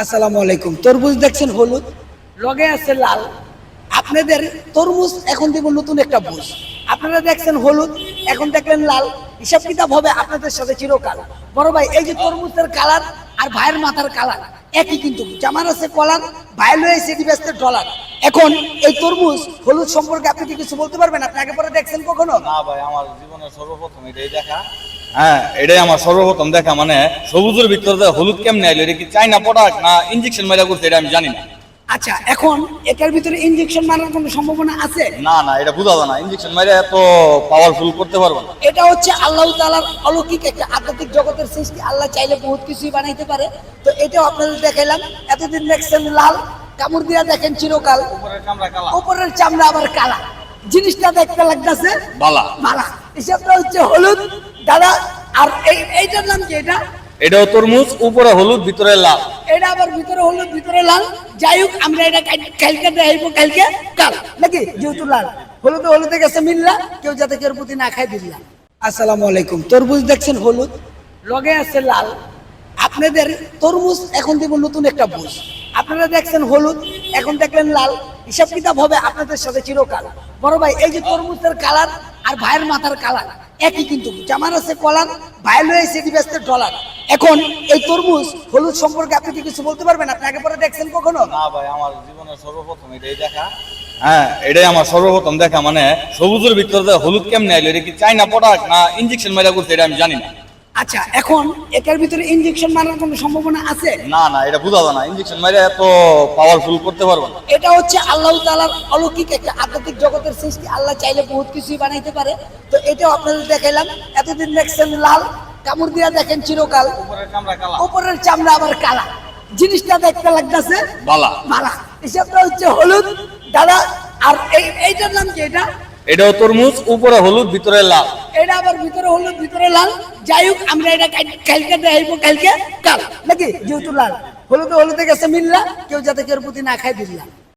আসসালামু আলাইকুম। তরমুজ দেখছেন হলুদ, লগে আছে লাল। আপনাদের তরমুজ এখন দিব নতুন একটা বুঝ। আপনারা দেখছেন হলুদ, এখন দেখলেন লাল। হিসাব কিতাব হবে আপনাদের সাথে চিরকাল। বড় ভাই, এই যে তরমুজের কালার আর ভাইয়ের মাথার কালার একই, কিন্তু জামার আছে কলার, ভাইয়ের লয়েছে ডিভাইসের ডলার। এখন এই তরমুজ হলুদ সম্পর্কে আপনি কি কিছু বলতে পারবেন? আপনি আগে পরে দেখছেন কখনো? না ভাই, আমার জীবনের সর্বপ্রথম এটাই দেখা। হ্যাঁ, এটাই আমার সর্বপ্রথম দেখা। মানে সবুজের ভিতরে হলুদ কেমনে আইলো, এটা কি চাইনা প্রোডাক্ট না ইনজেকশন মারা করছে, এটা আমি জানি না। আচ্ছা, এখন এটার ভিতরে ইনজেকশন মারার কোনো সম্ভাবনা আছে? না না, এটা বুঝা যায় না, ইনজেকশন মারা এত পাওয়ারফুল করতে পারবো না। এটা হচ্ছে আল্লাহ তাআলার অলৌকিক একটা আধ্যাত্মিক জগতের সৃষ্টি। আল্লাহ চাইলে বহুত কিছুই বানাইতে পারে। তো এটাও আপনাদের দেখাইলাম। এতদিন দেখছেন লাল, কামড় দিয়া দেখেন চিরকাল। উপরের চামড়া কালা, উপরের চামড়া আবার কালা। জিনিসটা দেখতে লাগতেছে বালা বালা। হিসাবটা হচ্ছে হলুদ দাদা। আর এইটার নাম কি? এটাও তরমুজ, উপরে হলুদ ভিতরে লাল। এটা আবার ভিতরে হলুদ ভিতরে লাল। যাই হোক, আমরা এটা কালকে দেখাইবো, কালকে কাল নাকি, যেহেতু লাল হলুদে হলুদে গেছে মিললা, কেউ যাতে কেউ প্রতি না খাই দিল্লা। আসসালামু আলাইকুম। তরমুজ দেখছেন হলুদ, লগে আছে লাল। আপনাদের তরমুজ এখন দিব নতুন একটা বুঝ। আপনারা দেখছেন হলুদ, এখন দেখলেন লাল। হিসাব কিতাব হবে আপনাদের সাথে চিরকাল। বড় ভাই, এই যে তরমুজের কালার আর ভাইয়ের মাথার কালার একই, কিন্তু জামার আছে কলার, ভাইয়ের লয়েছে ডিভাইসের ডলার। এখন এই তরমুজ হলুদ সম্পর্কে আপনি কি কিছু বলতে পারবেন? আপনি আগে পরে দেখছেন কখনো? না ভাই, আমার জীবনের সর্বপ্রথম এটাই দেখা। হ্যাঁ, এটাই আমার সর্বপ্রথম দেখা। মানে সবুজের ভিতরে হলুদ কেমনে আইলো, এটা কি চাইনা প্রোডাক্ট না ইনজেকশন মারা করছে, এটা আমি জানি না। আচ্ছা, এখন এটার ভিতরে ইনজেকশন মারার কোনো সম্ভাবনা আছে? না না, এটা বুঝা যায় না, ইনজেকশন মারা এত পাওয়ারফুল করতে পারবো না। এটা হচ্ছে আল্লাহ তাআলার অলৌকিক একটা আধ্যাত্মিক জগতের সৃষ্টি। আল্লাহ চাইলে বহুত কিছুই বানাইতে পারে। তো এটাও আপনাদের দেখাইলাম। এতদিন দেখছেন লাল, কামড় দিয়া দেখেন চিরকাল। উপরের চামড়া কালা, উপরের চামড়া আবার কালা। জিনিসটা দেখতে লাগতেছে বালা বালা। হিসাবটা হচ্ছে হলুদ দাদা। আর এইটার নাম কি? এটাও তরমুজ, উপরে হলুদ ভিতরে লাল। এটা আবার ভিতরে হলুদ ভিতরে লাল। যাই হোক, আমরা এটা কালকে দেখাইবো, কালকে কাল নাকি, যেহেতু লাল হলুদে হলুদে গেছে মিললা, কেউ যাতে কেউ প্রতি না খাই দিল্লা।